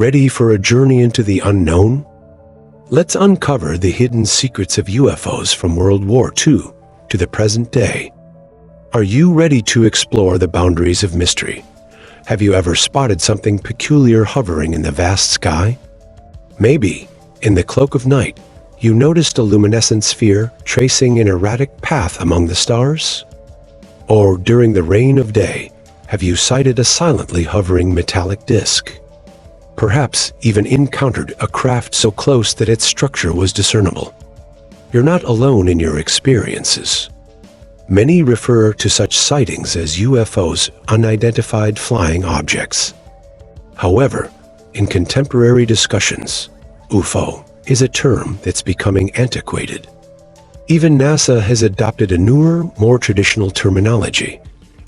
Ready for a journey into the unknown? Let's uncover the hidden secrets of UFOs from World War II to the present day. Are you ready to explore the boundaries of mystery? Have you ever spotted something peculiar hovering in the vast sky? Maybe, in the cloak of night, you noticed a luminescent sphere tracing an erratic path among the stars? Or during the reign of day, have you sighted a silently hovering metallic disk? Perhaps even encountered a craft so close that its structure was discernible. You're not alone in your experiences. Many refer to such sightings as UFOs, unidentified flying objects. However, in contemporary discussions, UFO is a term that's becoming antiquated. Even NASA has adopted a newer, more traditional terminology,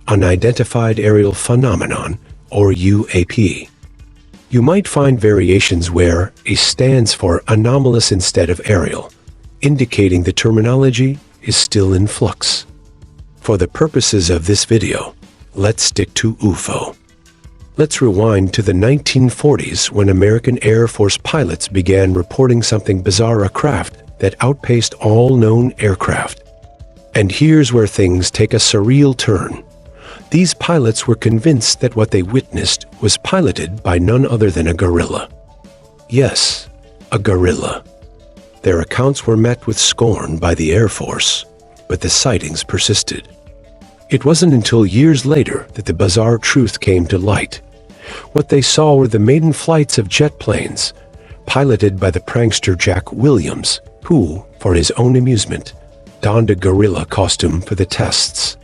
Unidentified Aerial Phenomenon, or UAP. You might find variations where A stands for anomalous instead of aerial, indicating the terminology is still in flux. For the purposes of this video, let's stick to UFO. Let's rewind to the 1940s when American Air Force pilots began reporting something bizarre, a craft that outpaced all known aircraft. And here's where things take a surreal turn. These pilots were convinced that what they witnessed was piloted by none other than a gorilla. Yes, a gorilla. Their accounts were met with scorn by the Air Force, but the sightings persisted. It wasn't until years later that the bizarre truth came to light. What they saw were the maiden flights of jet planes, piloted by the prankster Jack Williams, who, for his own amusement, donned a gorilla costume for the tests.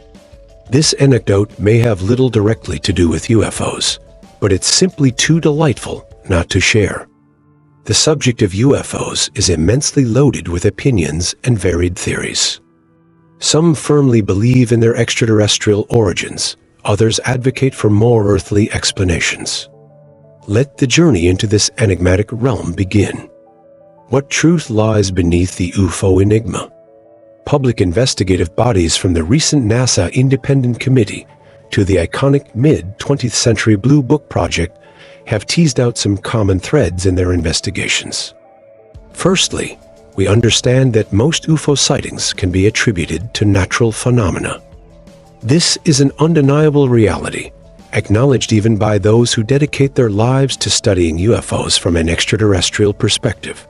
This anecdote may have little directly to do with UFOs, but it's simply too delightful not to share. The subject of UFOs is immensely loaded with opinions and varied theories. Some firmly believe in their extraterrestrial origins, others advocate for more earthly explanations. Let the journey into this enigmatic realm begin. What truth lies beneath the UFO enigma? Public investigative bodies from the recent NASA Independent Committee to the iconic mid-20th century Blue Book Project have teased out some common threads in their investigations. Firstly, we understand that most UFO sightings can be attributed to natural phenomena. This is an undeniable reality, acknowledged even by those who dedicate their lives to studying UFOs from an extraterrestrial perspective.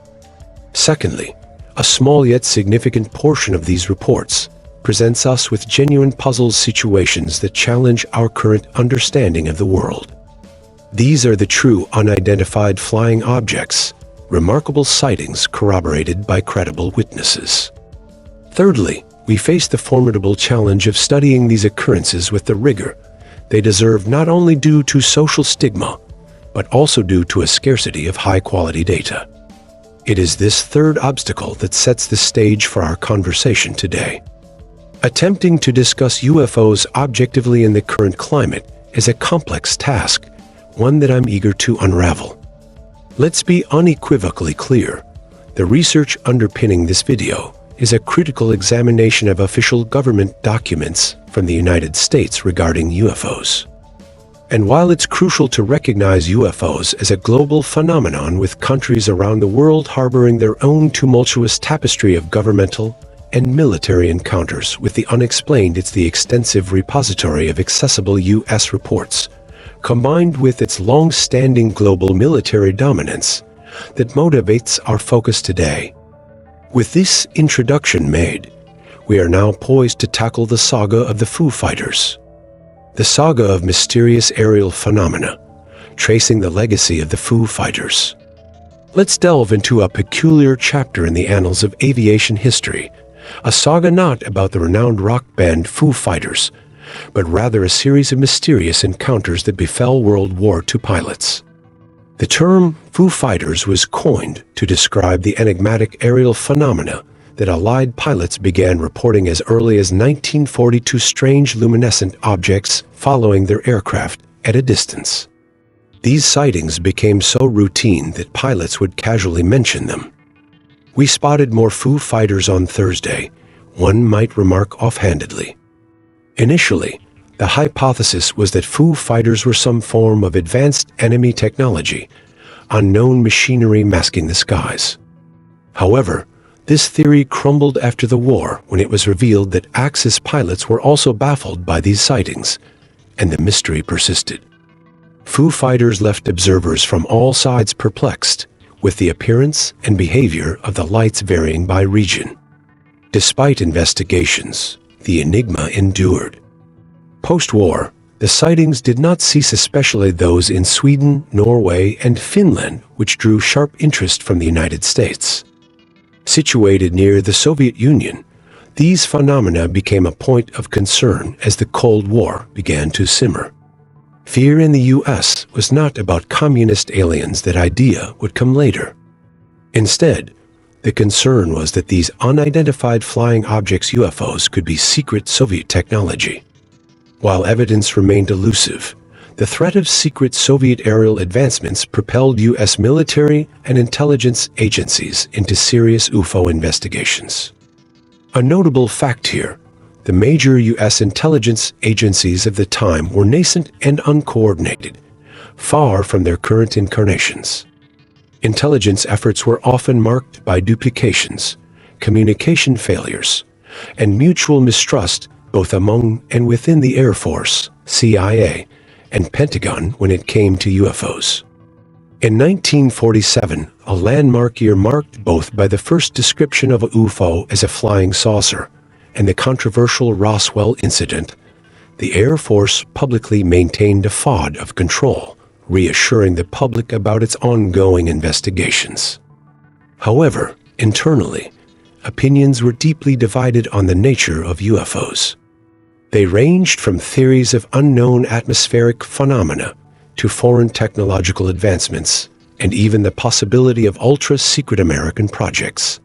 Secondly, a small yet significant portion of these reports presents us with genuine puzzle situations that challenge our current understanding of the world. These are the true unidentified flying objects, remarkable sightings corroborated by credible witnesses. Thirdly, we face the formidable challenge of studying these occurrences with the rigor they deserve, not only due to social stigma, but also due to a scarcity of high-quality data. It is this third obstacle that sets the stage for our conversation today. Attempting to discuss UFOs objectively in the current climate is a complex task, one that I'm eager to unravel. Let's be unequivocally clear. The research underpinning this video is a critical examination of official government documents from the United States regarding UFOs. And while it's crucial to recognize UFOs as a global phenomenon, with countries around the world harboring their own tumultuous tapestry of governmental and military encounters with the unexplained, it's the extensive repository of accessible U.S. reports, combined with its long-standing global military dominance, that motivates our focus today. With this introduction made, we are now poised to tackle the saga of the Foo Fighters. The saga of mysterious aerial phenomena, tracing the legacy of the Foo Fighters. Let's delve into a peculiar chapter in the annals of aviation history, a saga not about the renowned rock band Foo Fighters, but rather a series of mysterious encounters that befell World War II pilots. The term Foo Fighters was coined to describe the enigmatic aerial phenomena that Allied pilots began reporting as early as 1942, strange luminescent objects following their aircraft at a distance. These sightings became so routine that pilots would casually mention them. "We spotted more Foo Fighters on Thursday," one might remark offhandedly. Initially, the hypothesis was that Foo Fighters were some form of advanced enemy technology, unknown machinery masking the skies. However, this theory crumbled after the war when it was revealed that Axis pilots were also baffled by these sightings, and the mystery persisted. Foo Fighters left observers from all sides perplexed, with the appearance and behavior of the lights varying by region. Despite investigations, the enigma endured. Post-war, the sightings did not cease, especially those in Sweden, Norway, and Finland, which drew sharp interest from the United States. Situated near the Soviet Union, these phenomena became a point of concern as the Cold War began to simmer. Fear in the U.S. was not about communist aliens. That idea would come later. Instead, the concern was that these unidentified flying objects, UFOs, could be secret Soviet technology. While evidence remained elusive, the threat of secret Soviet aerial advancements propelled U.S. military and intelligence agencies into serious UFO investigations. A notable fact here: the major U.S. intelligence agencies of the time were nascent and uncoordinated, far from their current incarnations. Intelligence efforts were often marked by duplications, communication failures, and mutual mistrust both among and within the Air Force, CIA, and Pentagon when it came to UFOs. In 1947, a landmark year marked both by the first description of a UFO as a flying saucer and the controversial Roswell incident, the Air Force publicly maintained a facade of control, reassuring the public about its ongoing investigations. However, internally, opinions were deeply divided on the nature of UFOs. They ranged from theories of unknown atmospheric phenomena to foreign technological advancements, and even the possibility of ultra-secret American projects.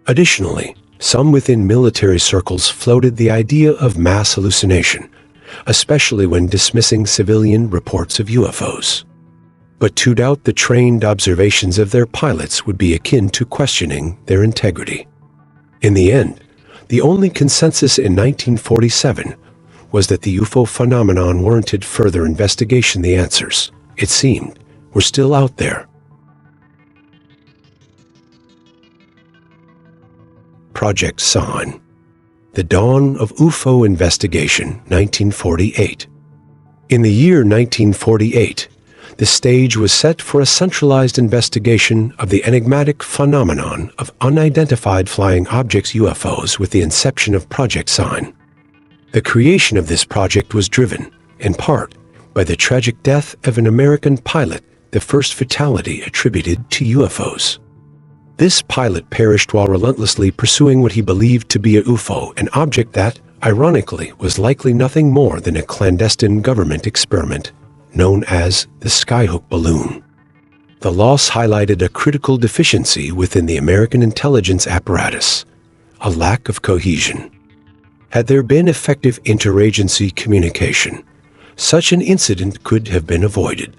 Additionally, some within military circles floated the idea of mass hallucination, especially when dismissing civilian reports of UFOs. But to doubt the trained observations of their pilots would be akin to questioning their integrity. In the end, the only consensus in 1947 was that the UFO phenomenon warranted further investigation. The answers, it seemed, were still out there. Project Sign. The Dawn of UFO Investigation, 1948. In the year 1948, the stage was set for a centralized investigation of the enigmatic phenomenon of unidentified flying objects, UFOs, with the inception of Project Sign. The creation of this project was driven, in part, by the tragic death of an American pilot, the first fatality attributed to UFOs. This pilot perished while relentlessly pursuing what he believed to be a UFO, an object that, ironically, was likely nothing more than a clandestine government experiment known as the Skyhook balloon. The loss highlighted a critical deficiency within the American intelligence apparatus: a lack of cohesion. Had there been effective interagency communication, such an incident could have been avoided.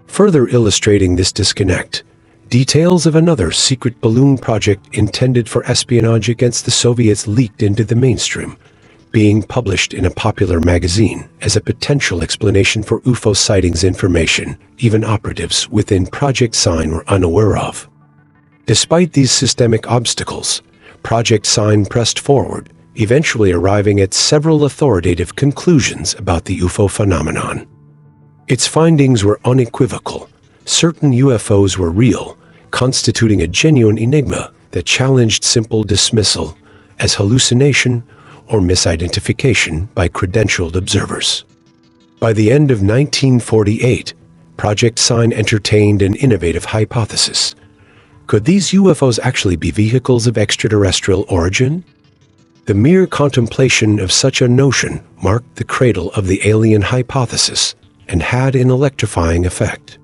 Further illustrating this disconnect, details of another secret balloon project intended for espionage against the Soviets leaked into the mainstream, being published in a popular magazine as a potential explanation for UFO sightings, information even operatives within Project Sign were unaware of. Despite these systemic obstacles, Project Sign pressed forward, eventually arriving at several authoritative conclusions about the UFO phenomenon. Its findings were unequivocal. Certain UFOs were real, constituting a genuine enigma that challenged simple dismissal as hallucination or misidentification by credentialed observers. By the end of 1948, Project Sign entertained an innovative hypothesis. Could these UFOs actually be vehicles of extraterrestrial origin? The mere contemplation of such a notion marked the cradle of the alien hypothesis and had an electrifying effect.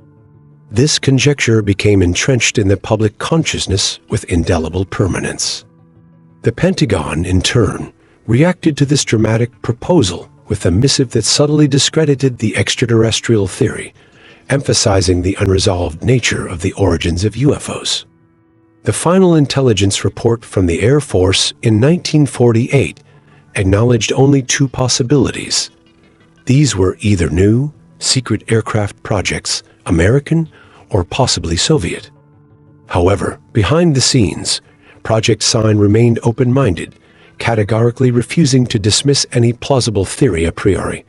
This conjecture became entrenched in the public consciousness with indelible permanence. The Pentagon, in turn, reacted to this dramatic proposal with a missive that subtly discredited the extraterrestrial theory, emphasizing the unresolved nature of the origins of UFOs. The final intelligence report from the Air Force in 1948 acknowledged only two possibilities. These were either new, secret aircraft projects, American or possibly Soviet. However, behind the scenes, Project Sign remained open-minded, categorically refusing to dismiss any plausible theory a priori,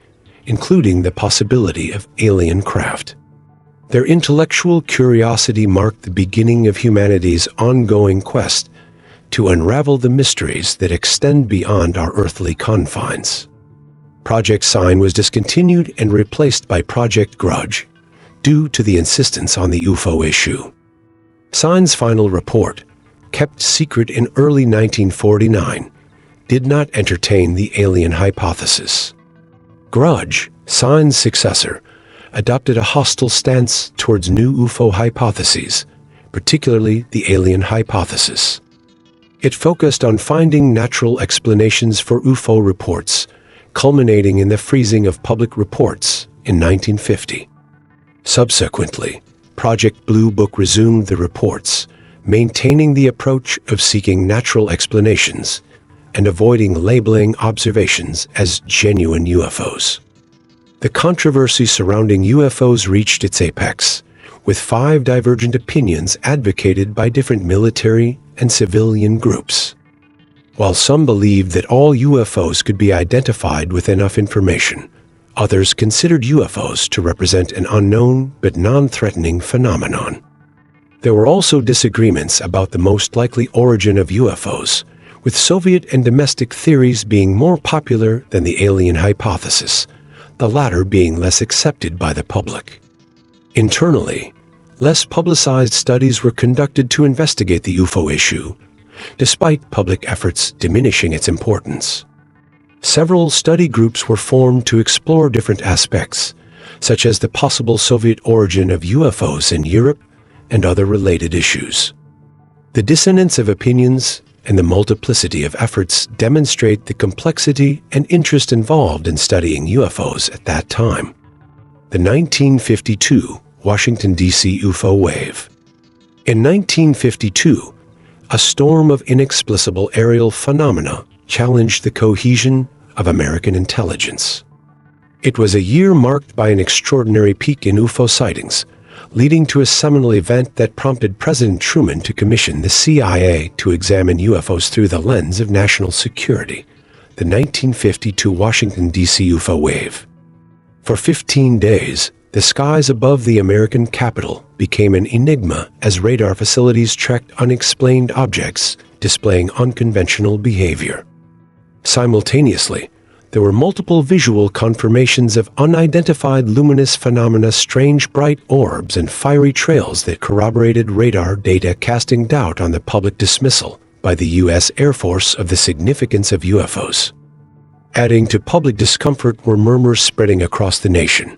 including the possibility of alien craft. Their intellectual curiosity marked the beginning of humanity's ongoing quest to unravel the mysteries that extend beyond our earthly confines. Project Sign was discontinued and replaced by Project Grudge, due to the insistence on the UFO issue. Sign's final report, kept secret in early 1949, did not entertain the alien hypothesis. Grudge, Sign's successor, adopted a hostile stance towards new UFO hypotheses, particularly the alien hypothesis. It focused on finding natural explanations for UFO reports, culminating in the freezing of public reports in 1950. Subsequently, Project Blue Book resumed the reports, maintaining the approach of seeking natural explanations and avoiding labeling observations as genuine UFOs. The controversy surrounding UFOs reached its apex, with 5 divergent opinions advocated by different military and civilian groups. While some believed that all UFOs could be identified with enough information, others considered UFOs to represent an unknown but non-threatening phenomenon. There were also disagreements about the most likely origin of UFOs, with Soviet and domestic theories being more popular than the alien hypothesis, the latter being less accepted by the public. Internally, less publicized studies were conducted to investigate the UFO issue, despite public efforts diminishing its importance. Several study groups were formed to explore different aspects, such as the possible Soviet origin of UFOs in Europe and other related issues. The dissonance of opinions and the multiplicity of efforts demonstrate the complexity and interest involved in studying UFOs at that time. The 1952 Washington D.C. UFO wave. In 1952, a storm of inexplicable aerial phenomena challenged the cohesion of American intelligence. It was a year marked by an extraordinary peak in UFO sightings, leading to a seminal event that prompted President Truman to commission the CIA to examine UFOs through the lens of national security, the 1952 Washington, D.C. UFO wave. For 15 days, the skies above the American capital became an enigma as radar facilities tracked unexplained objects displaying unconventional behavior. Simultaneously, there were multiple visual confirmations of unidentified luminous phenomena, strange bright orbs, and fiery trails that corroborated radar data, casting doubt on the public dismissal by the U.S. Air Force of the significance of UFOs. Adding to public discomfort were murmurs spreading across the nation,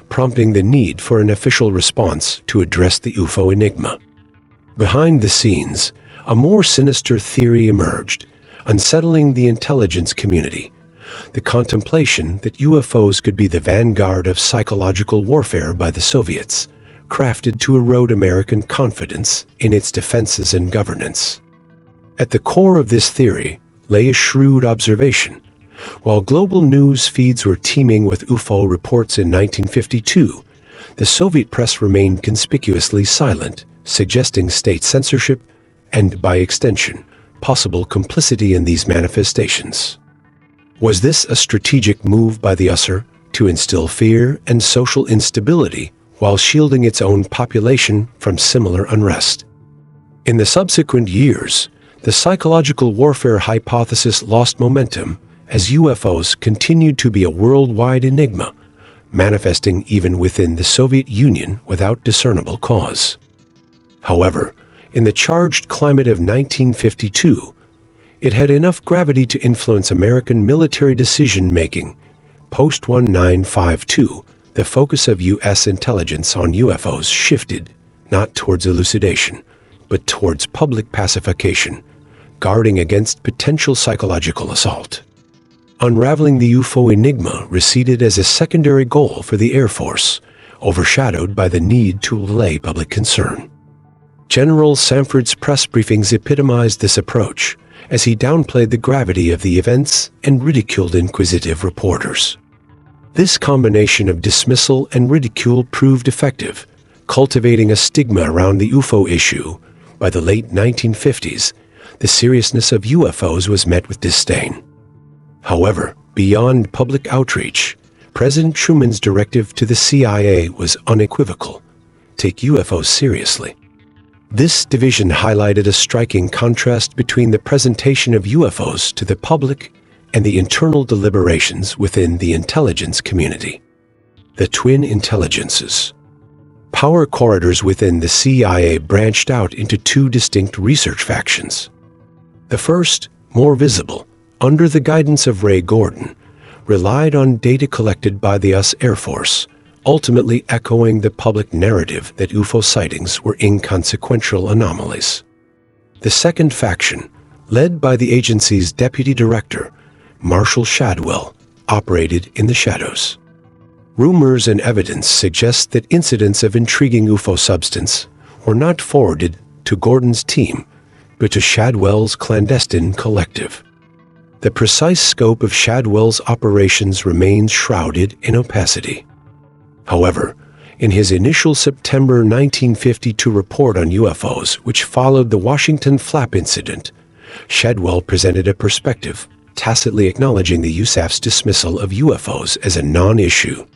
prompting the need for an official response to address the UFO enigma. Behind the scenes, a more sinister theory emerged, unsettling the intelligence community: the contemplation that UFOs could be the vanguard of psychological warfare by the Soviets, crafted to erode American confidence in its defenses and governance. At the core of this theory lay a shrewd observation. While global news feeds were teeming with UFO reports in 1952, the Soviet press remained conspicuously silent, suggesting state censorship and, by extension, possible complicity in these manifestations. Was this a strategic move by the USSR to instill fear and social instability while shielding its own population from similar unrest? In the subsequent years, the psychological warfare hypothesis lost momentum as UFOs continued to be a worldwide enigma, manifesting even within the Soviet Union without discernible cause. However, in the charged climate of 1952, it had enough gravity to influence American military decision-making. Post-1952, the focus of U.S. intelligence on UFOs shifted, not towards elucidation, but towards public pacification, guarding against potential psychological assault. Unraveling the UFO enigma receded as a secondary goal for the Air Force, overshadowed by the need to allay public concern. General Sanford's press briefings epitomized this approach, as he downplayed the gravity of the events and ridiculed inquisitive reporters. This combination of dismissal and ridicule proved effective, cultivating a stigma around the UFO issue. By the late 1950s, the seriousness of UFOs was met with disdain. However, beyond public outreach, President Truman's directive to the CIA was unequivocal: take UFOs seriously. This division highlighted a striking contrast between the presentation of UFOs to the public and the internal deliberations within the intelligence community. The twin intelligences. Power corridors within the CIA branched out into two distinct research factions. The first, more visible, under the guidance of Ray Gordon, relied on data collected by the US Air Force, ultimately echoing the public narrative that UFO sightings were inconsequential anomalies. The second faction, led by the agency's deputy director, Marshall Shadwell, operated in the shadows. Rumors and evidence suggest that incidents of intriguing UFO substance were not forwarded to Gordon's team, but to Shadwell's clandestine collective. The precise scope of Shadwell's operations remains shrouded in opacity. However, in his initial September 1952 report on UFOs, which followed the Washington Flap incident, Shadwell presented a perspective, tacitly acknowledging the USAF's dismissal of UFOs as a non-issue.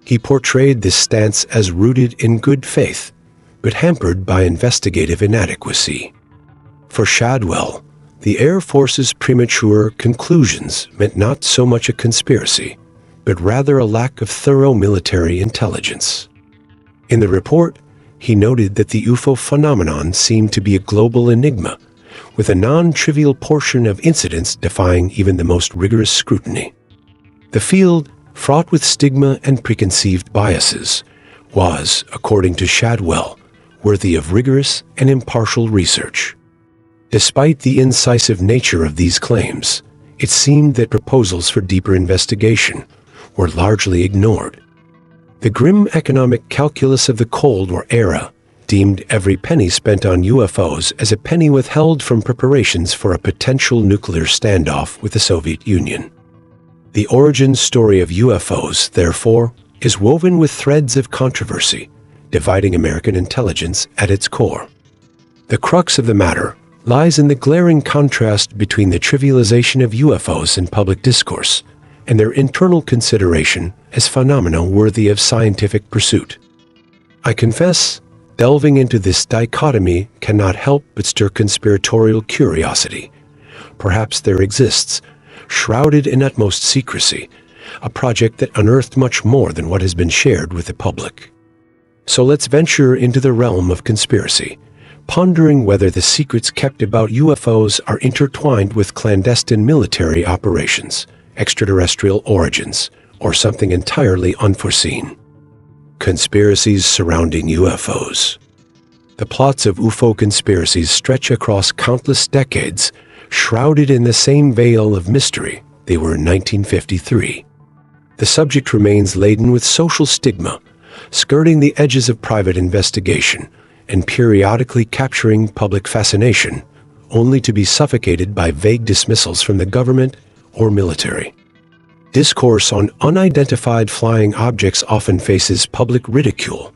He portrayed this stance as rooted in good faith, but hampered by investigative inadequacy. For Shadwell, the Air Force's premature conclusions meant not so much a conspiracy, but rather a lack of thorough military intelligence. In the report, he noted that the UFO phenomenon seemed to be a global enigma, with a non-trivial portion of incidents defying even the most rigorous scrutiny. The field, fraught with stigma and preconceived biases, was, according to Shadwell, worthy of rigorous and impartial research. Despite the incisive nature of these claims, it seemed that proposals for deeper investigation were largely ignored. The grim economic calculus of the Cold War era deemed every penny spent on UFOs as a penny withheld from preparations for a potential nuclear standoff with the Soviet Union. The origin story of UFOs, therefore, is woven with threads of controversy, dividing American intelligence at its core. The crux of the matter lies in the glaring contrast between the trivialization of UFOs in public discourse and their internal consideration as phenomena worthy of scientific pursuit. I confess, delving into this dichotomy cannot help but stir conspiratorial curiosity. Perhaps there exists, shrouded in utmost secrecy, a project that unearthed much more than what has been shared with the public. So let's venture into the realm of conspiracy, pondering whether the secrets kept about UFOs are intertwined with clandestine military operations, extraterrestrial origins, or something entirely unforeseen. Conspiracies surrounding UFOs. The plots of UFO conspiracies stretch across countless decades, shrouded in the same veil of mystery they were in 1953. The subject remains laden with social stigma, skirting the edges of private investigation and periodically capturing public fascination, only to be suffocated by vague dismissals from the government or military. Discourse on unidentified flying objects often faces public ridicule,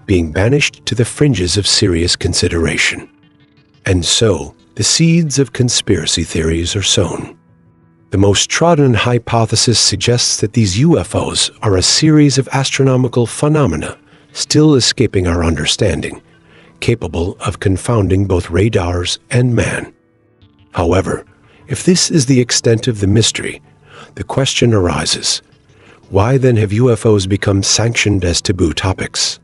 being banished to the fringes of serious consideration. And so, the seeds of conspiracy theories are sown. The most trodden hypothesis suggests that these UFOs are a series of astronomical phenomena still escaping our understanding, capable of confounding both radars and man. However, if this is the extent of the mystery, the question arises, why then have UFOs become sanctioned as taboo topics?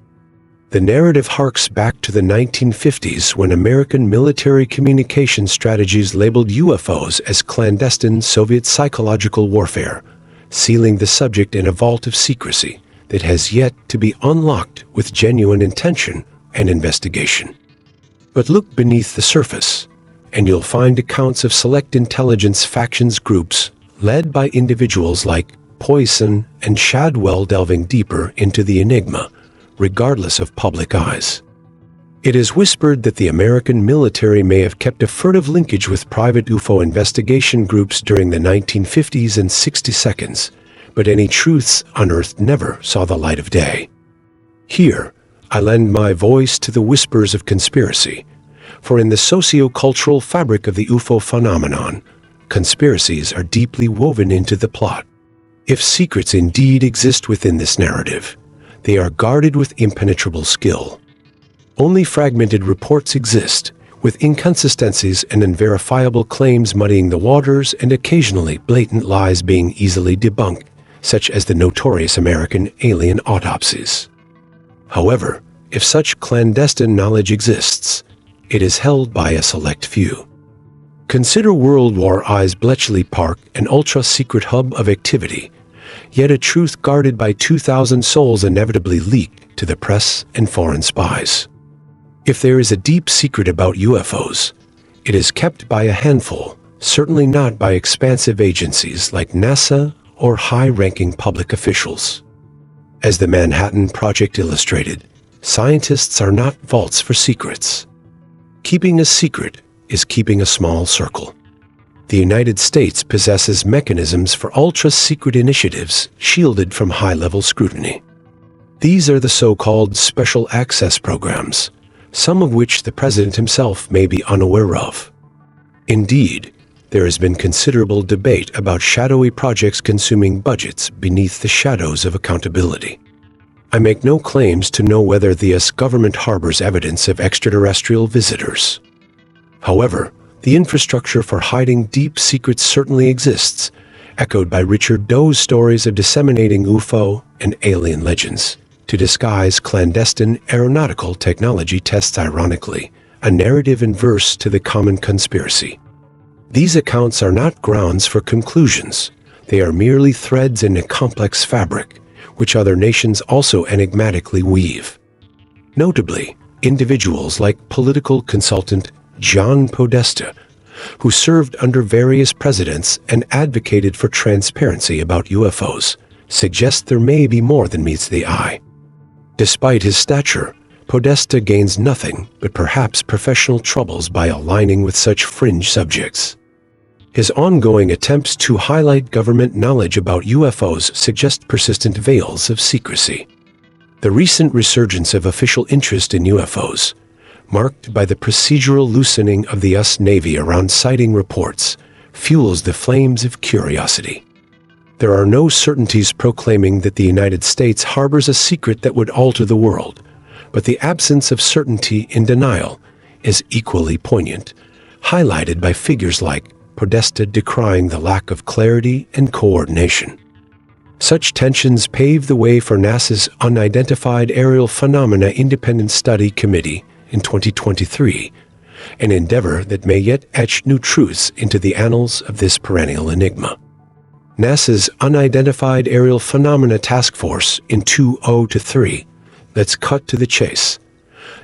The narrative harks back to the 1950s when American military communication strategies labeled UFOs as clandestine Soviet psychological warfare, sealing the subject in a vault of secrecy that has yet to be unlocked with genuine intention and investigation. But look beneath the surface, and you'll find accounts of select intelligence factions groups led by individuals like Poisson and Shadwell delving deeper into the enigma, regardless of public eyes. It is whispered that the American military may have kept a furtive linkage with private UFO investigation groups during the 1950s and 60s, but any truths unearthed never saw the light of day. Here, I lend my voice to the whispers of conspiracy, for in the socio-cultural fabric of the UFO phenomenon, conspiracies are deeply woven into the plot. If secrets indeed exist within this narrative, they are guarded with impenetrable skill. Only fragmented reports exist, with inconsistencies and unverifiable claims muddying the waters and occasionally blatant lies being easily debunked, such as the notorious American alien autopsies. However, if such clandestine knowledge exists, it is held by a select few. Consider World War I's Bletchley Park an ultra-secret hub of activity, yet a truth guarded by 2,000 souls inevitably leaked to the press and foreign spies. If there is a deep secret about UFOs, it is kept by a handful, certainly not by expansive agencies like NASA or high-ranking public officials. As the Manhattan Project illustrated, scientists are not vaults for secrets. Keeping a secret is keeping a small circle. The United States possesses mechanisms for ultra-secret initiatives shielded from high-level scrutiny. These are the so-called special access programs, some of which the president himself may be unaware of. Indeed, there has been considerable debate about shadowy projects consuming budgets beneath the shadows of accountability. I make no claims to know whether the US government harbors evidence of extraterrestrial visitors. However, the infrastructure for hiding deep secrets certainly exists, echoed by Richard Doe's stories of disseminating UFO and alien legends to disguise clandestine aeronautical technology tests. Ironically, a narrative inverse to the common conspiracy. These accounts are not grounds for conclusions. They are merely threads in a complex fabric, which other nations also enigmatically weave. Notably, individuals like political consultant John Podesta, who served under various presidents and advocated for transparency about UFOs, suggest there may be more than meets the eye. Despite his stature, Podesta gains nothing but perhaps professional troubles by aligning with such fringe subjects. His ongoing attempts to highlight government knowledge about UFOs suggest persistent veils of secrecy. The recent resurgence of official interest in UFOs, marked by the procedural loosening of the US Navy around sighting reports, fuels the flames of curiosity. There are no certainties proclaiming that the United States harbors a secret that would alter the world, but the absence of certainty in denial is equally poignant, highlighted by figures like Podesta decrying the lack of clarity and coordination. Such tensions pave the way for NASA's Unidentified Aerial Phenomena Independent Study Committee in 2023, an endeavor that may yet etch new truths into the annals of this perennial enigma. NASA's Unidentified Aerial Phenomena Task Force in 2023. Let's cut to the chase.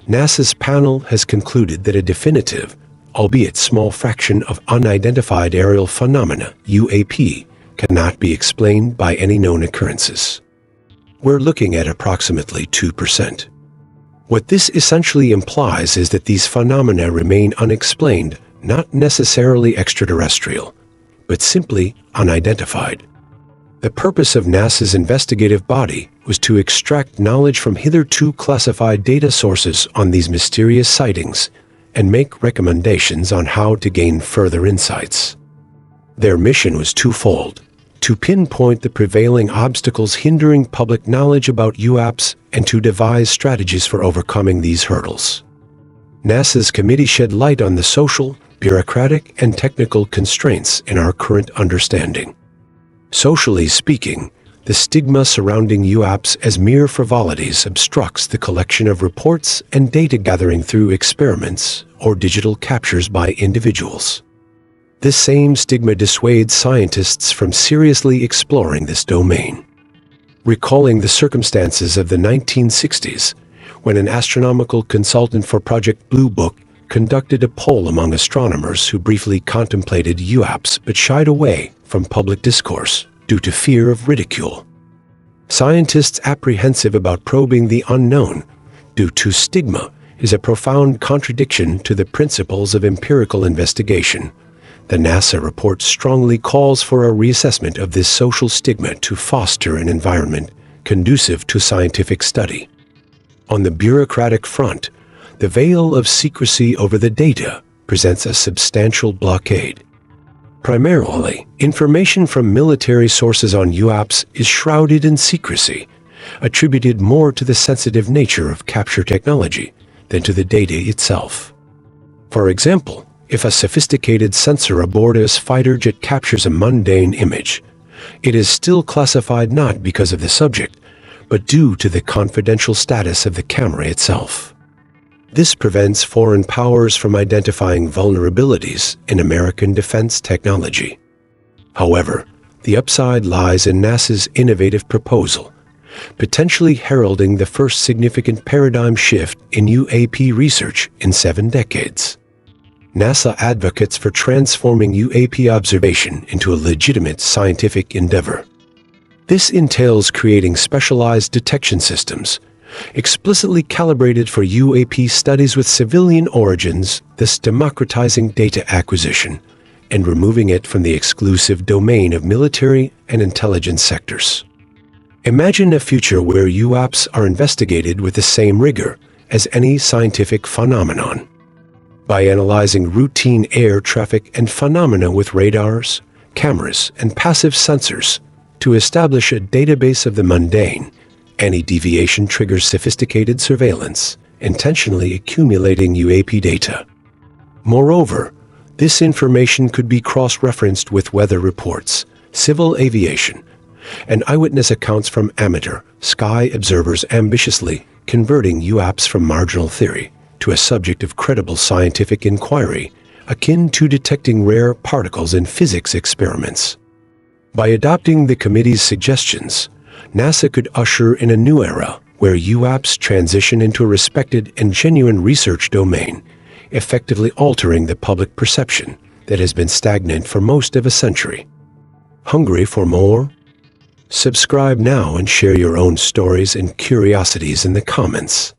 NASA's panel has concluded that a definitive, albeit small fraction of unidentified aerial phenomena, UAP, cannot be explained by any known occurrences. We're looking at approximately 2%. What this essentially implies is that these phenomena remain unexplained, not necessarily extraterrestrial, but simply unidentified. The purpose of NASA's investigative body was to extract knowledge from hitherto classified data sources on these mysterious sightings and make recommendations on how to gain further insights. Their mission was twofold: to pinpoint the prevailing obstacles hindering public knowledge about UAPs and to devise strategies for overcoming these hurdles. NASA's committee shed light on the social, bureaucratic, and technical constraints in our current understanding. Socially speaking, the stigma surrounding UAPs as mere frivolities obstructs the collection of reports and data gathering through experiments or digital captures by individuals. This same stigma dissuades scientists from seriously exploring this domain. Recalling the circumstances of the 1960s, when an astronomical consultant for Project Blue Book conducted a poll among astronomers who briefly contemplated UAPs but shied away from public discourse due to fear of ridicule. Scientists apprehensive about probing the unknown due to stigma is a profound contradiction to the principles of empirical investigation. The NASA report strongly calls for a reassessment of this social stigma to foster an environment conducive to scientific study. On the bureaucratic front, the veil of secrecy over the data presents a substantial blockade. Primarily, information from military sources on UAPs is shrouded in secrecy, attributed more to the sensitive nature of capture technology than to the data itself. For example, if a sophisticated sensor aboard a fighter jet captures a mundane image, it is still classified not because of the subject, but due to the confidential status of the camera itself. This prevents foreign powers from identifying vulnerabilities in American defense technology. However, the upside lies in NASA's innovative proposal, potentially heralding the first significant paradigm shift in UAP research in 7 decades. NASA advocates for transforming UAP observation into a legitimate scientific endeavor. This entails creating specialized detection systems, explicitly calibrated for UAP studies with civilian origins, thus democratizing data acquisition and removing it from the exclusive domain of military and intelligence sectors. Imagine a future where UAPs are investigated with the same rigor as any scientific phenomenon. By analyzing routine air traffic and phenomena with radars, cameras, and passive sensors to establish a database of the mundane, any deviation triggers sophisticated surveillance, intentionally accumulating UAP data. Moreover, this information could be cross-referenced with weather reports, civil aviation, and eyewitness accounts from amateur sky observers, ambitiously converting UAPs from marginal theory to a subject of credible scientific inquiry, akin to detecting rare particles in physics experiments. By adopting the committee's suggestions, NASA could usher in a new era where UAPs transition into a respected and genuine research domain, effectively altering the public perception that has been stagnant for most of a century. Hungry for more? Subscribe now and share your own stories and curiosities in the comments.